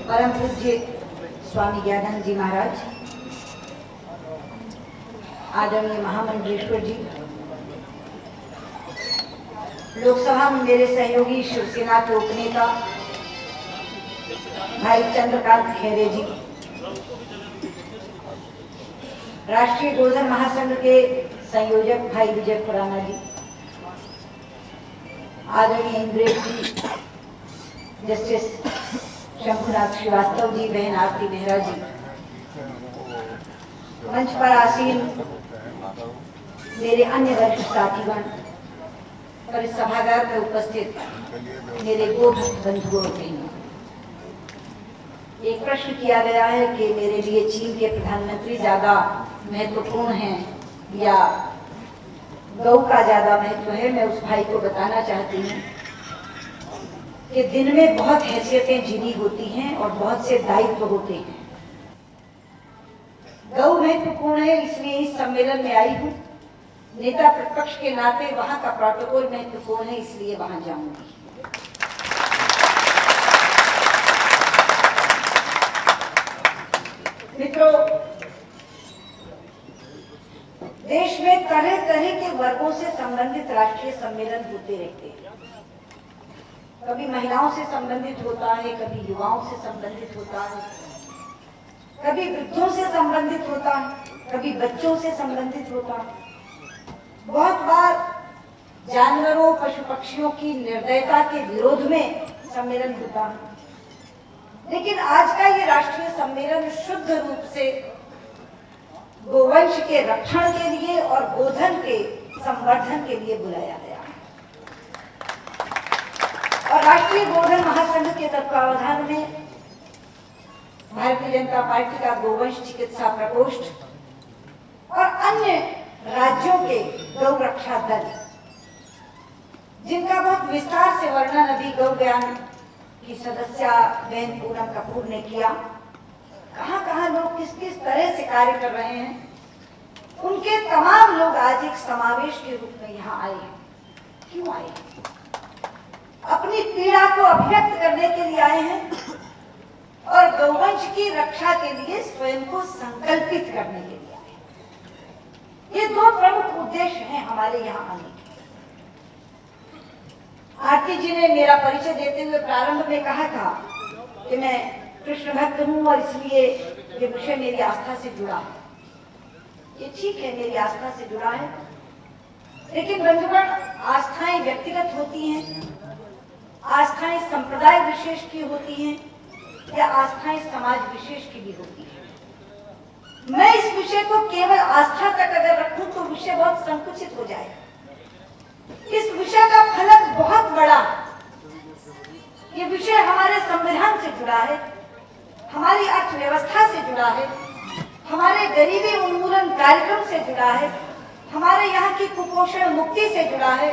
परम पूज्य स्वामी ज्ञानानंद जी महाराज, आदरणीय महामंडलेश्वर जी, लोकसभा में मेरे सहयोगी शिवसेना के उपनेता भाई चंद्रकांत खैरे जी, राष्ट्रीय गोधन महासंघ के संयोजक भाई विजय खुराना जी, आदरणीय इंद्रेश जी, जस्टिस शंभुनाथ श्रीवास्तव जी, बहन आरती मेहरा जी, मंच पर आसीन मेरे अन्य वरिष्ठ साथीगण और इस सभागार में उपस्थित मेरे गोभक्त बंधुओं और बहनों, एक प्रश्न किया गया है कि मेरे लिए चीन के प्रधानमंत्री ज्यादा महत्वपूर्ण हैं या गौ का ज्यादा महत्व है। मैं उस भाई को बताना चाहती हूँ कि दिन में बहुत हैसियतें जीनी होती हैं और बहुत से दायित्व होते हैं। गौ महत्वपूर्ण है, इसलिए इस सम्मेलन में आई हूँ। नेता प्रतिपक्ष के नाते वहां का प्रोटोकॉल महत्वपूर्ण है, इसलिए वहां जाऊंगी। मित्रों, देश में तरह तरह के वर्गों से संबंधित राष्ट्रीय सम्मेलन होते रहते हैं। कभी महिलाओं से संबंधित होता है, कभी युवाओं से संबंधित होता है, कभी वृद्धों से संबंधित होता है, कभी बच्चों से संबंधित होता है। बहुत बार जानवरों, पशु पक्षियों की निर्दयता के विरोध में सम्मेलन होता है। लेकिन आज का ये राष्ट्रीय सम्मेलन शुद्ध रूप से गोवंश के रक्षण के लिए और गोधन के संवर्धन के लिए बुलाया गया है। और राष्ट्रीय गोधन महासंघ के तत्वावधान में भारतीय जनता पार्टी का गोवंश चिकित्सा प्रकोष्ठ और अन्य राज्यों के गौ रक्षा दल, जिनका बहुत विस्तार से वर्णन अभी गौ ज्ञान की सदस्य बहन पूनम कपूर ने किया, कहां लोग किस किस तरह से कार्य कर रहे हैं, उनके तमाम लोग आज एक समावेश के रूप में यहाँ आए हैं। क्यों आए हैं? अपनी पीड़ा को अभिव्यक्त करने के लिए आए हैं और गौवंश की रक्षा के लिए स्वयं को संकल्पित करने के लिए आए हैं। ये दो प्रमुख उद्देश्य हैं हमारे यहाँ आने के। आरती जी ने मेरा परिचय देते हुए प्रारंभ में कहा था कि मैं कृष्ण भक्त हूं और इसलिए ये विषय मेरी आस्था से जुड़ा है। ये ठीक है, मेरी आस्था से जुड़ा है, लेकिन बंधुगण, आस्थाएं व्यक्तिगत होती हैं, आस्थाएं संप्रदाय विशेष की होती हैं या आस्थाएं समाज विशेष की भी होती हैं। मैं इस विषय को केवल आस्था तक अगर रखूं तो विषय बहुत संकुचित हो जाएगा। इस विषय का फलक बहुत बड़ा। ये विषय हमारे संविधान से जुड़ा है, हमारी अर्थव्यवस्था से जुड़ा है, हमारे गरीबी उन्मूलन कार्यक्रम से जुड़ा है, हमारे यहाँ की कुपोषण मुक्ति से जुड़ा है,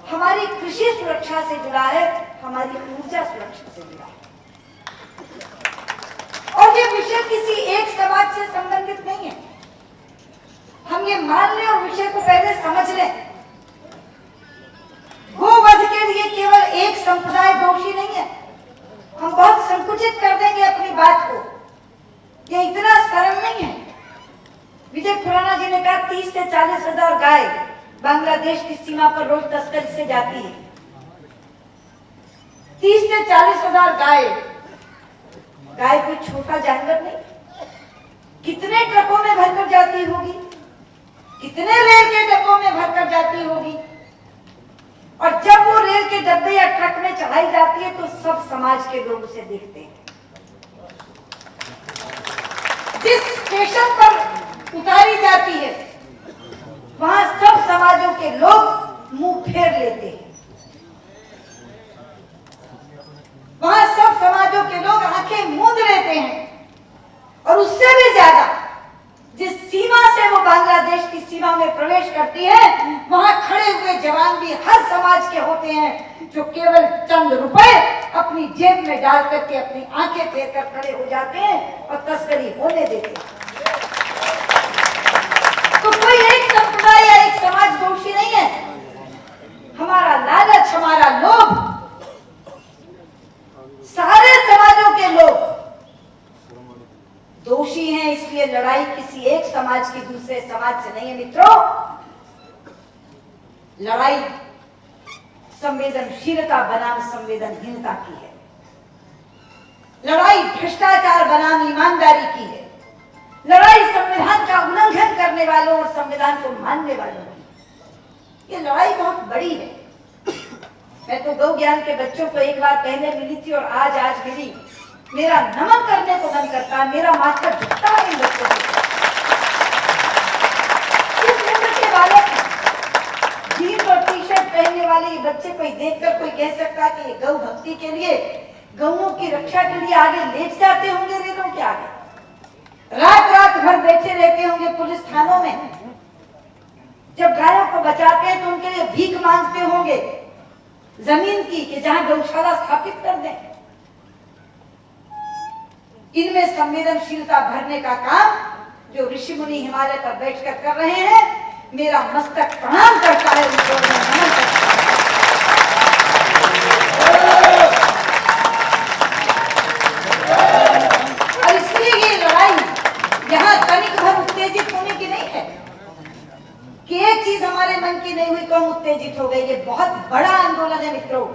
हमारी कृषि सुरक्षा से जुड़ा है, हमारी ऊर्जा सुरक्षा से जुड़ा है। और ये विषय किसी एक समाज से संबंधित नहीं है। हम ये मान लें और विषय को पहले समझ लें। गोवध के लिए केवल एक संप्रदाय दोषी नहीं है। हम बहुत संकुचित कर देंगे अपनी बात को। ये इतना सरल नहीं है। विजय खुराना जी ने कहा 30 से 40 हजार गाय बांग्लादेश की सीमा पर रोज तस्करी से जाती है। 30 से 40 हजार गाय कोई छोटा जानवर नहीं। कितने ट्रकों में भरकर जाती होगी, कितने रेल के डब्बों में भरकर जाती होगी, और जब वो रेल के डब्बे या ट्रक में चढ़ाई जाती है तो सब समाज के लोग उसे देखते हैं। जिस स्टेशन पर उतारी जाती है वहां सब समाजों के लोग मुंह फेर लेते हैं। वहां सब समाजों के लोग आंखें मूंद लेते हैं। और उससे भी ज्यादा जिस सीमा से वो बांग्लादेश की सीमा में प्रवेश करती है, वहां खड़े हुए जवान भी हर समाज के होते हैं, जो केवल चंद रुपए अपनी जेब में डाल करके अपनी आंखें फेर कर खड़े हो जाते हैं और तस्करी होने देते हैं। तो कोई एक संप्रदाय या एक समाज दोषी नहीं है। हमारा लालच, हमारा लोभ, सारे समाजों के लोग समाज की दूसरे समाज से नहीं है मित्रों। लड़ाई संवेदनशीलता बनाम संवेदनहीनता की है। लड़ाई भ्रष्टाचार बनाम ईमानदारी की है। लड़ाई संविधान का उल्लंघन करने वालों और संविधान को मानने वालों की। ये लड़ाई बहुत बड़ी है। मैं तो गौ ज्ञान के बच्चों को एक बार पहले मिली थी और आज मिली। मेरा नमन करने को मन करता है, मेरा माथा झुकता है इन बच्चों को। इस उम्र के बालक जीन्स और टी शर्ट पहनने वाले ये बच्चे कोई देखकर कोई कह सकता कि ये गौ भक्ति के लिए, गौओं की रक्षा के लिए आगे ले जाते होंगे रेलों के आगे, रात भर बैठे रहते होंगे पुलिस थानों में। जब गायों को बचाते हैं तो उनके लिए भीख मांगते होंगे जमीन की कि जहां गौशाला स्थापित कर दें। इनमें संवेदनशीलता भरने का काम जो ऋषि मुनि हिमालय पर बैठकर कर रहे हैं, मेरा मस्तक प्रणाम करता है, उनको नमन करता है। और इसलिए ये लड़ाई यहाँ तनिक भर उत्तेजित होने की नहीं है कि एक चीज हमारे मन की नहीं हुई तो हम उत्तेजित हो गए। ये बहुत बड़ा आंदोलन है मित्रों,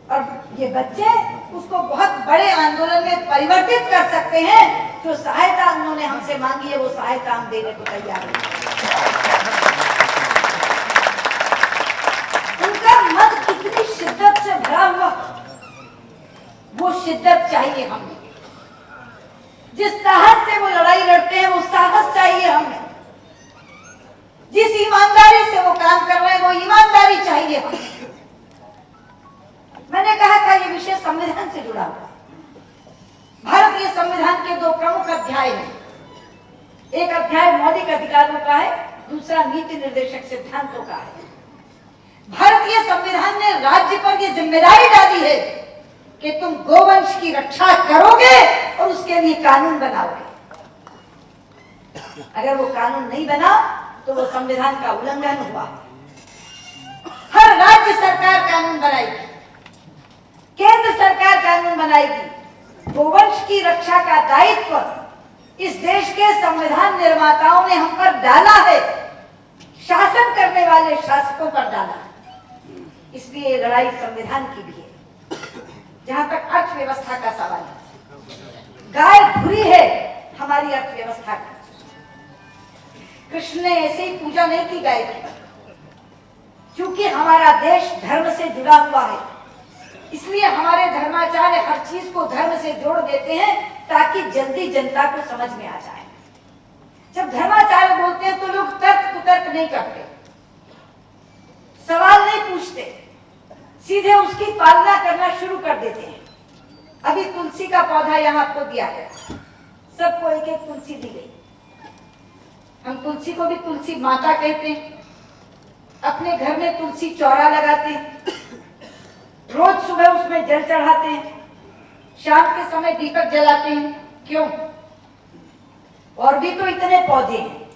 और ये बच्चे उसको बहुत बड़े आंदोलन में परिवर्तित कर सकते हैं। जो सहायता उन्होंने हमसे मांगी है वो सहायता हम देने को तैयार हैं। उनका मन कितनी शिद्दत से भरा हुआ, वो शिद्दत चाहिए हमें। जिस साहस से वो लड़ाई लड़ते हैं वो साहस चाहिए हमें। जिस ईमानदारी से वो काम कर रहे हैं वो ईमानदारी चाहिए हमें। मैंने कहा था ये विषय संविधान से जुड़ा हुआ है। भारतीय संविधान के दो प्रमुख अध्याय हैं। एक अध्याय मौलिक अधिकारों का है, दूसरा नीति निर्देशक सिद्धांतों का है। भारतीय संविधान ने राज्य पर यह जिम्मेदारी डाली है कि तुम गोवंश की रक्षा करोगे और उसके लिए कानून बनाओगे। अगर वो कानून नहीं बना तो वो संविधान का उल्लंघन हुआ। हर राज्य सरकार कानून बनाएगी, केंद्र सरकार कानून बनाएगी। गोवंश की रक्षा का दायित्व इस देश के संविधान निर्माताओं ने हम पर डाला है, शासन करने वाले शासकों पर डाला। इसलिए ये लड़ाई संविधान की भी है। जहां तक अर्थव्यवस्था का सवाल है, गाय धुरी है हमारी अर्थव्यवस्था की। कृष्ण ने ऐसे ही पूजा नहीं की गाय की। क्योंकि हमारा देश धर्म से जुड़ा हुआ है, इसलिए हमारे धर्माचार्य हर चीज को धर्म से जोड़ देते हैं ताकि जल्दी जनता को समझ में आ जाए। जब धर्माचार्य बोलते हैं तो लोग तर्क कुतर्क नहीं करते, सवाल नहीं पूछते, सीधे उसकी पालना करना शुरू कर देते हैं। अभी तुलसी का पौधा यहाँ आपको दिया गया, सबको एक एक तुलसी दी गई। हम तुलसी को भी तुलसी माता कहते हैं। अपने घर में तुलसी चौरा लगाते हैं, रोज सुबह उसमें जल चढ़ाते हैं, शाम के समय दीपक जलाते हैं। क्यों? और भी तो इतने पौधे हैं,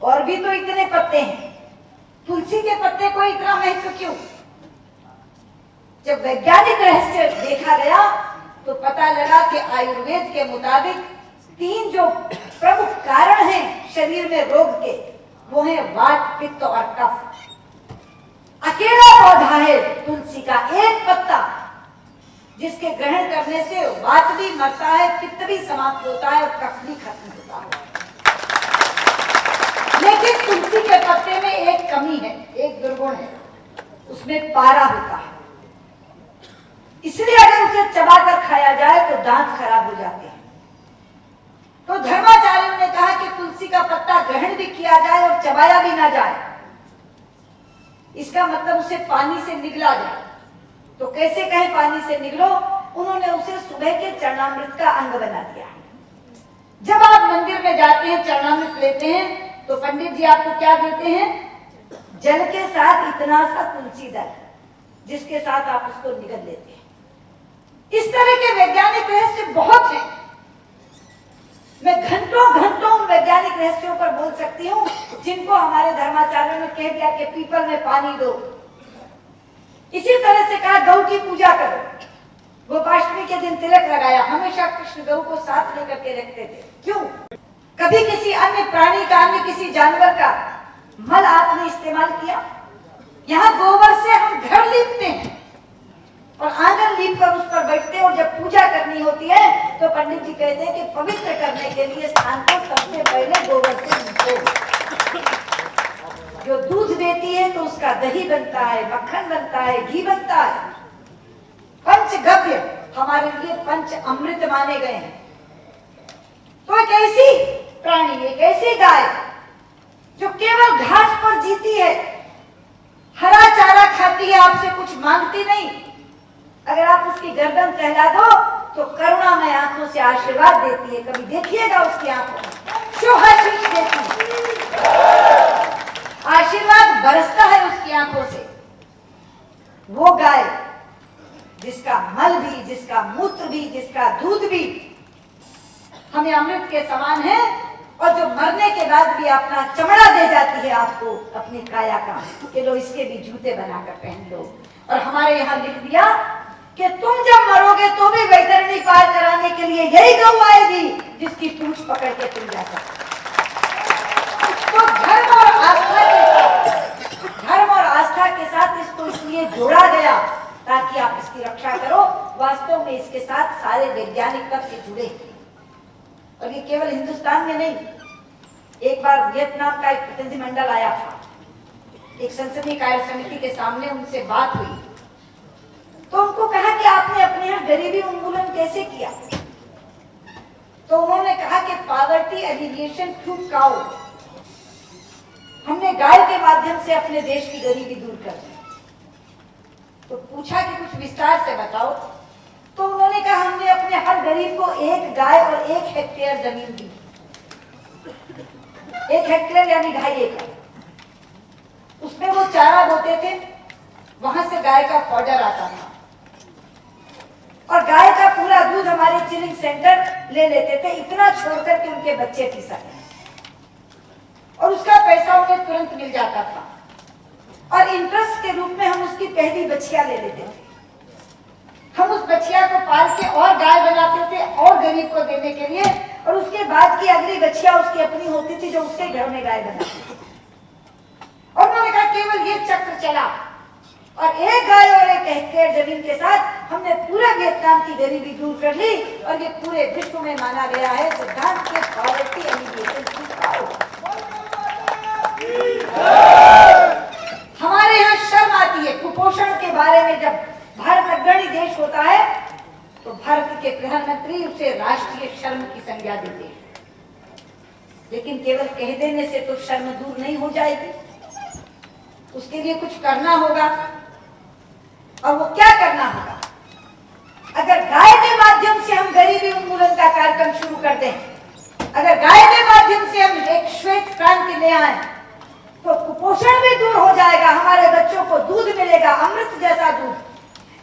और भी तो इतने पत्ते हैं, तुलसी के पत्ते को इतना महत्व क्यों? जब वैज्ञानिक रहस्य देखा गया तो पता लगा कि आयुर्वेद के मुताबिक 3 जो प्रमुख कारण हैं शरीर में रोग के, वो है वात, पित्त और कफ। अकेला पौधा है तुलसी का एक पत्ता, जिसके ग्रहण करने से वात भी मरता है, पित्त भी समाप्त होता है और कफ भी खत्म होता है। लेकिन तुलसी के पत्ते में एक कमी है, एक दुर्गुण है, उसमें पारा होता है। इसलिए अगर उसे चबाकर खाया जाए तो दांत खराब हो जाते हैं। तो धर्माचार्यों ने कहा कि तुलसी का पत्ता ग्रहण भी किया जाए और चबाया भी ना जाए, इसका मतलब उसे पानी से निगला जाए। तो कैसे कहें पानी से निगलो? उन्होंने उसे सुबह के चरणामृत का अंग बना दिया। जब आप मंदिर में जाते हैं, चरणामृत लेते हैं, तो पंडित जी आपको क्या देते हैं? जल के साथ इतना सा तुलसी दल, जिसके साथ आप उसको निगल लेते हैं। इस तरह के वैज्ञानिक रहस्य बहुत हैं। मैं घंटों घंटों उन वैज्ञानिक रहस्यों पर बोल सकती हूँ जिनको हमारे धर्माचार्यों ने कह दिया कि पीपल में पानी दो। इसी तरह से कहा गौ की पूजा करो। गोपाष्टमी के दिन तिलक लगाया, हमेशा कृष्ण गौ को साथ लेकर के रखते थे। क्यों? कभी किसी अन्य प्राणी का, अन्य किसी जानवर का मल आपने इस्तेमाल किया? यहाँ गोबर से हम घर लीपते हैं और आंगन लीप कर उस पर बैठते हैं, और जब पूजा करनी होती है तो पंडित जी कहते हैं कि पवित्र करने के लिए स्थान को सबसे पहले गोबर से लीपो। जो दूध देती है तो उसका दही बनता है, मक्खन बनता है, घी बनता है। पंचगव्य हमारे लिए पंच अमृत माने गए हैं। तो एक ऐसी प्राणी, एक ऐसी गाय जो केवल घास पर जीती है, हरा चारा खाती है, आपसे कुछ मांगती नहीं। अगर आप उसकी गर्दन सहला दो तो करुणामय आंखों से आशीर्वाद देती है। कभी देखिएगा उसकी आंखों में शुभाशीष देती है, आशीर्वाद बरसता है उसकी आंखों से। वो गाय जिसका मल भी, जिसका मूत्र भी, जिसका दूध भी हमें अमृत के समान है, और जो मरने के बाद भी अपना चमड़ा दे जाती है आपको, अपनी काया का, कि लो इसके भी जूते बनाकर पहन लो। और हमारे यहाँ लिख दिया कि तुम जब मरोगे तो भी वैतरणी पार कराने के लिए यही गऊ आएगी जिसकी पूंछ पकड़ के तुम जा सकते। तो धर्म और आस्था के साथ, धर्म और आस्था के साथ इसको इसलिए जोड़ा गया ताकि आप इसकी रक्षा करो। वास्तव में इसके साथ सारे वैज्ञानिक तथ्य जुड़े, और ये केवल हिंदुस्तान में नहीं। एक बार वियतनाम का एक प्रतिनिधिमंडल आया था, एक संसदीय कार्य समिति के सामने उनसे बात हुई, तो उनको कहा कि आपने अपने यहाँ गरीबी उन्मूलन कैसे किया? तो उन्होंने कहा कि पॉवर्टी एलिविएशन थ्रू काउ, हमने गाय के माध्यम से अपने देश की गरीबी दूर कर दी। तो पूछा कि कुछ विस्तार से बताओ, तो उन्होंने कहा हमने अपने हर गरीब को एक गाय और 1 हेक्टेयर जमीन दी। 1 हेक्टेयर यानी 2.5 एकड़। उसमें वो चारा बोते थे, वहां से गाय का फॉडर आता था, और गाय का पूरा दूध हमारे चिलिंग सेंटर ले लेते थे, इतना छोड़कर के उनके बच्चे पी सके, और उसका पैसा उन्हें तुरंत मिल जाता था। और इंटरेस्ट के रूप में हम उसकी पहली बछिया ले लेते थे। हम उस बछिया को पाल के और गाय बनाते थे और गरीब को देने के लिए, और उसके बाद की अगली बछिया उसकी अपनी होती थी जो उसके घर में गाय बनाती थी। और उन्होंने कहा केवल ये चक्र चला, और 1 गाय और 1 हेक्टेयर जमीन के साथ हमने पूरे वियतनाम की गरीबी दूर कर ली, और ये पूरे विश्व में माना गया है सिद्धांत के पॉवर्टी एलिविएशन थ्रू काउ। हमारे यहाँ शर्म आती है कुपोषण के बारे में। जब भारत अग्रणी देश होता है तो भारत के प्रधानमंत्री उसे राष्ट्रीय शर्म की संज्ञा देते हैं, लेकिन केवल कह देने से तो शर्म दूर नहीं हो जाएगी, उसके लिए कुछ करना होगा। और वो क्या करना होगा? अगर गाय के माध्यम से हम गरीबी उन्मूलन का कार्यक्रम शुरू कर दें, अगर गाय के माध्यम से हम एक श्वेत क्रांति ले आए, तो कुपोषण भी दूर हो जाएगा, हमारे बच्चों को दूध मिलेगा, अमृत जैसा दूध,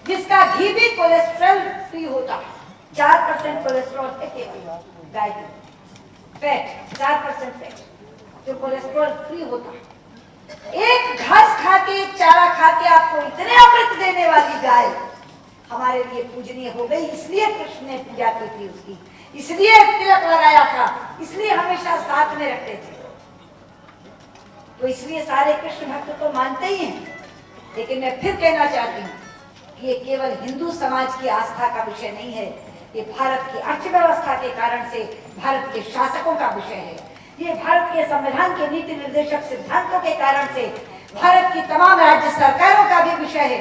जिसका घी भी कोलेस्ट्रॉल फ्री होता है। 4% कोलेस्ट्रॉल है केवल गाय की फैट, 4% फैट जो कोलेस्ट्रॉल फ्री होता है। एक घास खा के, एक चारा खा के आपको इतने अमृत देने वाली गाय हमारे लिए पूजनीय हो गई। इसलिए कृष्ण ने पूजा की थी उसकी, इसलिए तिलक लगाया था, इसलिए हमेशा साथ में रखते थे। तो इसलिए सारे कृष्ण भक्त तो मानते ही हैं, लेकिन मैं फिर कहना चाहती हूँ कि ये केवल हिंदू समाज की आस्था का विषय नहीं है, ये भारत की अर्थव्यवस्था के कारण से भारत के शासकों का विषय है, ये भारत के संविधान के नीति निर्देशक सिद्धांतों के कारण से भारत की तमाम राज्य सरकारों का भी विषय है,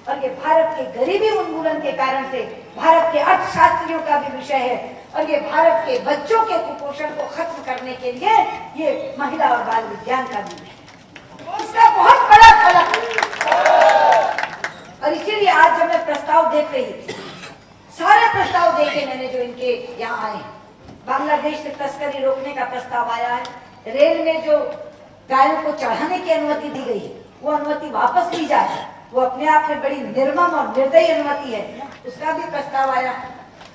और ये भारत के गरीबी उन्मूलन के कारण से भारत के अर्थशास्त्रियों का भी विषय है, और ये भारत के बच्चों के कुपोषण को खत्म करने के लिए ये महिला और बाल विज्ञान का भी विषय है। इसका बहुत बड़ा फलक है। और इसीलिए आज जब मैं प्रस्ताव देख रही थी, सारे प्रस्ताव देखे मैंने जो इनके यहाँ आए, बांग्लादेश से तस्करी रोकने का प्रस्ताव आया है, रेल में जो गायों को चढ़ाने की अनुमति दी गई है वो अनुमति वापस ली जाए, वो अपने आप में बड़ी निर्मम और निर्दयी अनुमति है, उसका भी प्रस्ताव आया।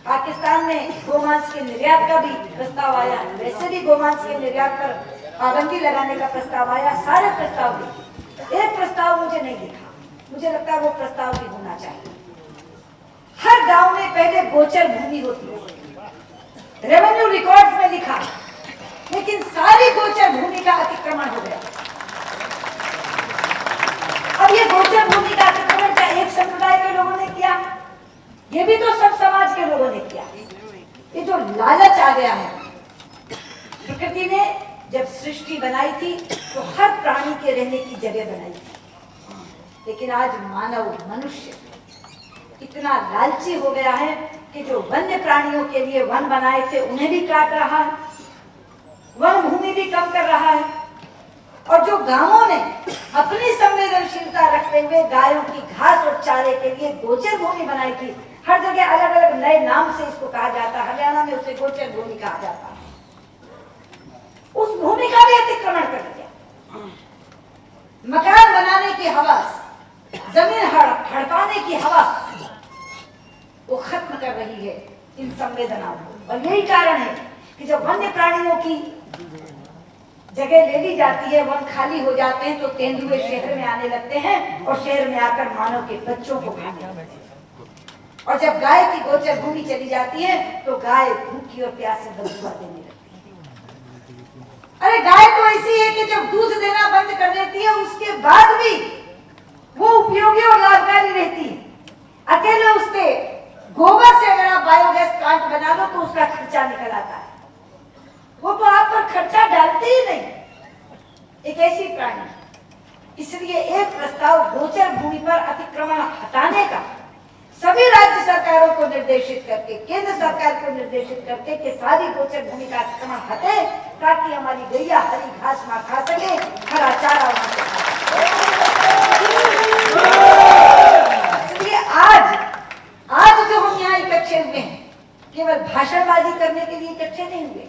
पाकिस्तान में गोमांस के निर्यात का भी प्रस्ताव आया, वैसे भी गोमांस के निर्यात पर पाबंदी लगाने का प्रस्ताव आया। सारे प्रस्ताव देखे, एक प्रस्ताव मुझे नहीं दिखा, मुझे लगता है वो प्रस्ताव भी होना चाहिए। हर गांव में पहले गोचर भूमि होती है, रेवेन्यू रिकॉर्ड्स में लिखा लेकिन सारी गोचर भूमि का अतिक्रमण हो गया। अब ये गोचर भूमि का अतिक्रमण क्या एक समुदाय के लोगों ने किया? ये भी तो सब समाज के लोगों ने किया। ये जो लालच आ गया है, प्रकृति ने जब सृष्टि बनाई थी तो हर प्राणी के रहने की जगह बनाई थी, लेकिन आज मानव मनुष्य इतना लालची हो गया है कि जो वन्य प्राणियों के लिए वन बनाए थे उन्हें भी काट रहा है, वन भूमि भी कम कर रहा है, और जो गांवों ने अपनी संवेदनशीलता रखते हुए गायों की घास और चारे के लिए गोचर भूमि बनाई थी, हर जगह अलग अलग नए नाम से इसको कहा जाता है, हरियाणा में उसे गोचर भूमि कहा जाता है, उस भूमि का भी अतिक्रमण कर दिया। मकान बनाने की हवस, जमीन हड़पाने की हवस वो खत्म कर रही है इन संवेदनाओं को। और यही कारण है कि जब वन्य प्राणियों की जगह ले ली जाती है, वन खाली हो जाते हैं, तो तेंदुए शहर में आने लगते हैं और शहर में आकर मानव के बच्चों को खाने लगते हैं। और जब गाय की गोचर भूमि चली जाती है तो गाय भूखी और प्यासी बदुआ देने लगती है। अरे गाय तो ऐसी है कि जब दूध देना बंद कर देती है उसके बाद भी वो उपयोगी और लाभकारी रहती है। अकेले उसके गोबर से अगर आप बायोगैस प्लांट बना लो तो उसका खर्चा निकल आता है, वो तो आप पर खर्चा डालते ही नहीं। एक ऐसी प्राणी, इसलिए एक प्रस्ताव गोचर भूमि पर अतिक्रमण हटाने का सभी राज्य सरकारों को निर्देशित करके, केंद्र सरकार को निर्देशित करके कि सारी गोचर भूमि का अतिक्रमण हटे, ताकि हमारी गैया हरी घास ना खा सके, हरा चारा वहां से खा सके। इसलिए आज जो हम यहाँ इकट्ठे हुए हैं, केवल भाषणबाजी करने के लिए इकट्ठे नहीं हुए,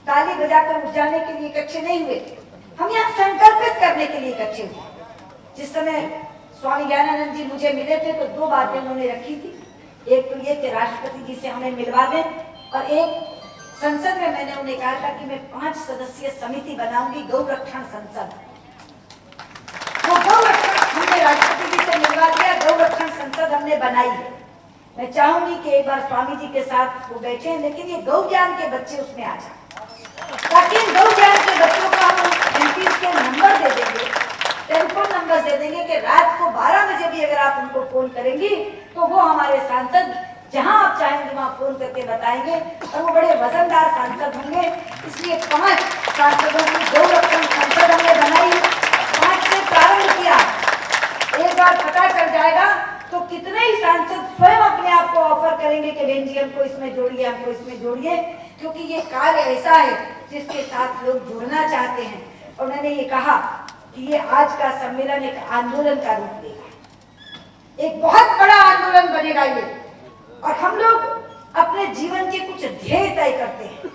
ताली बजाकर उठ जाने के लिए इकट्ठे नहीं हुए, हम यहाँ संकल्पित करने के लिए इकट्ठे हुए। जिस समय स्वामी ज्ञानानंद जी मुझे मिले थे तो दो बातें उन्होंने रखी थी। एक तो ये कि राष्ट्रपति जी से हमें मिलवा दें, और एक संसद में मैंने उन्हें कहा था कि मैं 5 सदस्यीय समिति बनाऊंगी, गौरक्षण संसद। वो गौरक्षण हमने राष्ट्रपति जी से मिलवा दिया, गौरक्षण संसद हमने बनाई है। मैं चाहूंगी कि एक बार स्वामी जी के साथ वो बैठे, लेकिन ये गौ ज्ञान के बच्चे उसमें आ जाए, ताकि गौ ज्ञान के बच्चों को हम MP के नंबर दे देंगे, टेलीफोन नंबर दे देंगे कि रात को 12 बजे भी अगर आप उनको फोन करेंगी तो वो हमारे सांसद जहां आप चाहेंगे वहां फोन करके बताएंगे, और वो बड़े वजनदार सांसद होंगे। इसलिए 5 सांसदों की गौरक्षण संसद हमने बनाई, 5 से प्रारंभ किया। एक बार पता चल जाएगा तो कितने ही सांसद स्वयं अपने आप को ऑफर करेंगे कि बहन जी हमको इसमें जोड़िए, हमको इसमें जोड़िए, क्योंकि ये कार्य ऐसा है जिसके साथ लोग जुड़ना चाहते हैं। और मैंने ये कहा कि ये आज का सम्मेलन एक आंदोलन का रूप लेगा, एक बहुत बड़ा आंदोलन बनेगा ये, और हम लोग अपने जीवन के कुछ ध्येय तय करते हैं।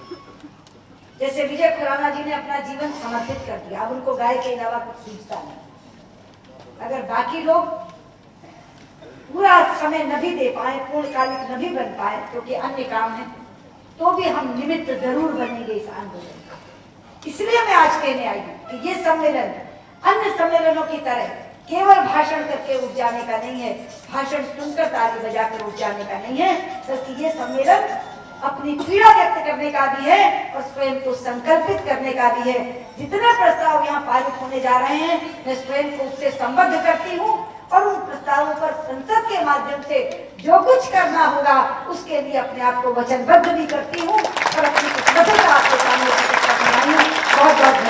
जैसे विजय खुराना जी ने अपना जीवन समर्पित कर दिया, अब उनको गाय के अलावा कुछ सूझता नहीं। अगर बाकी लोग पूरा समय न भी दे पाए, पूर्णकालिक न भी बन पाए क्योंकि अन्य काम है, तो भी हम निमित्त जरूर बनेंगे इस आंदोलन का। इसलिए मैं आज कहने आई हूँ कि ये सम्मेलन अन्य सम्मेलनों की तरह केवल भाषण करके उठ जाने का नहीं है, भाषण सुनकर ताली बजाकर उठ जाने का नहीं है, बल्कि ये सम्मेलन अपनी पीड़ा व्यक्त करने का भी है और स्वयं को संकल्पित करने का भी है। जितने प्रस्ताव यहाँ पारित होने जा रहे हैं, मैं स्वयं को उससे संबद्ध करती हूँ, और उन प्रस्तावों पर संसद के माध्यम से जो कुछ करना होगा उसके लिए अपने आप को वचनबद्ध भी करती हूँ और अपनी कुछ आपके सामने बहुत बहुत